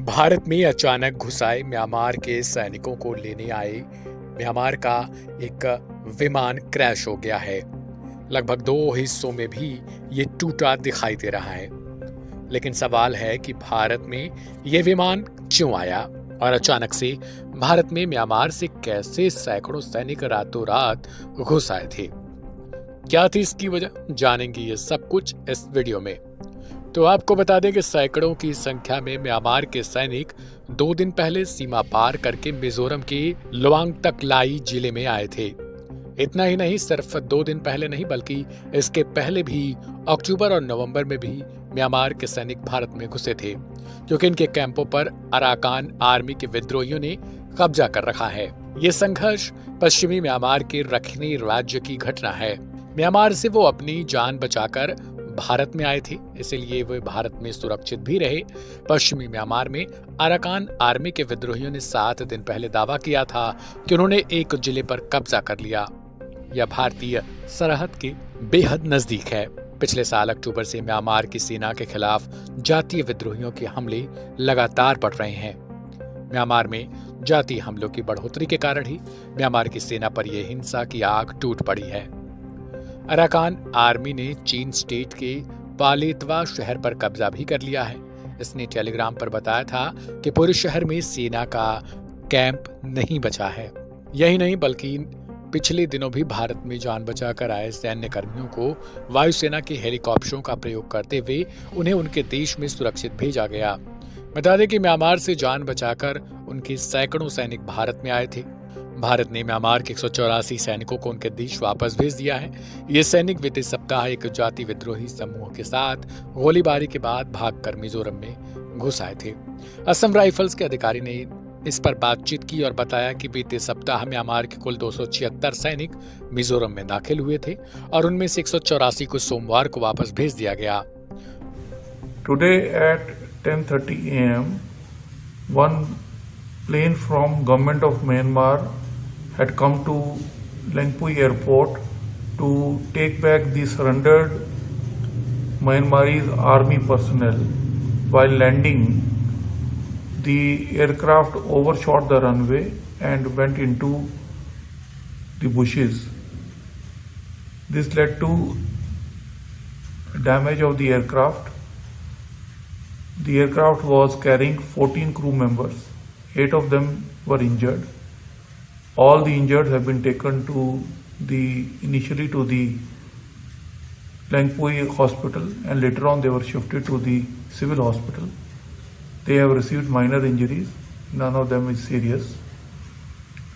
भारत में अचानक घुस आए म्यांमार के सैनिकों को लेने आए म्यांमार का एक विमान क्रैश हो गया है। लगभग 2 हिस्सों में भी ये टूटा दिखाई दे रहा है। लेकिन सवाल है कि भारत में ये विमान क्यों आया और अचानक से भारत में म्यांमार से कैसे सैकड़ों सैनिक रातों रात घुस आए थे। क्या थी इसकी वजह, जानेंगे ये सब कुछ इस वीडियो में। तो आपको बता दें कि सैकड़ों की संख्या में म्यांमार के सैनिक 2 दिन पहले सीमा पार करके मिजोरम के लोवांगतकलाई जिले में आए थे। इतना ही नहीं, सिर्फ 2 दिन पहले नहीं बल्कि इसके पहले भी अक्टूबर और नवंबर में भी म्यांमार के सैनिक भारत में घुसे थे, क्योंकि इनके कैंपों पर अराकान आर्मी के विद्रोहियों ने कब्जा कर रखा है। ये संघर्ष पश्चिमी म्यांमार के रखनी राज्य की घटना है। म्यांमार से वो अपनी जान बचाकर भारत में आए थे, इसलिए वे भारत में सुरक्षित भी रहे। पश्चिमी म्यांमार में अराकान आर्मी के विद्रोहियों ने 7 दिन पहले दावा किया था कि उन्होंने एक जिले पर कब्जा कर लिया। यह भारतीय सरहद के बेहद नजदीक है। पिछले साल अक्टूबर से म्यांमार की सेना के खिलाफ जातीय विद्रोहियों के हमले लगातार बढ़ रहे हैं। म्यांमार में जातीय हमलों की बढ़ोतरी के कारण ही म्यांमार की सेना पर यह हिंसा की आग टूट पड़ी है। अराकान आर्मी ने चीन स्टेट के पालेतवा शहर पर कब्जा भी कर लिया है। इसने टेलीग्राम पर बताया था कि पूरे शहर में सेना का कैंप नहीं बचा है। यही नहीं बल्कि पिछले दिनों भी भारत में जान बचाकर आए सैन्य कर्मियों को वायुसेना के हेलीकॉप्टरों का प्रयोग करते हुए उन्हें उनके देश में सुरक्षित भेजा गया। बता दें कि म्यांमार से जान बचाकर उनके सैकड़ों सैनिक भारत में आए थे। भारत ने म्यांमार के 184 सैनिकों को उनके देश वापस भेज दिया है। ये सैनिक बीते सप्ताह एक जाति विद्रोही समूह के साथ गोलीबारी के बाद भागकर मिजोरम में घुस आए थे। असम राइफल्स के अधिकारी ने इस पर बातचीत की और बताया कि बीते सप्ताह म्यांमार के कुल 276 सैनिक मिजोरम में दाखिल हुए थे और उनमें से 184 को सोमवार को वापस भेज दिया गया। Today at 10:30 a.m., one plane from government of Myanmar had come to Lengpui airport to take back the surrendered Myanmarese army personnel. While landing, the aircraft overshot the runway and went into the bushes. This led to damage of the aircraft. The aircraft was carrying 14 crew members. 8 of them were injured. All the injured have been taken initially to the Lengpui hospital, and later on they were shifted to the civil hospital. They have received minor injuries. None of them is serious.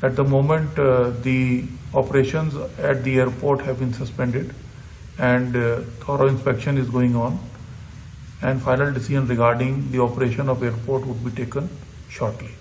At the moment, the operations at the airport have been suspended, and thorough inspection is going on, and final decision regarding the operation of airport would be taken shortly.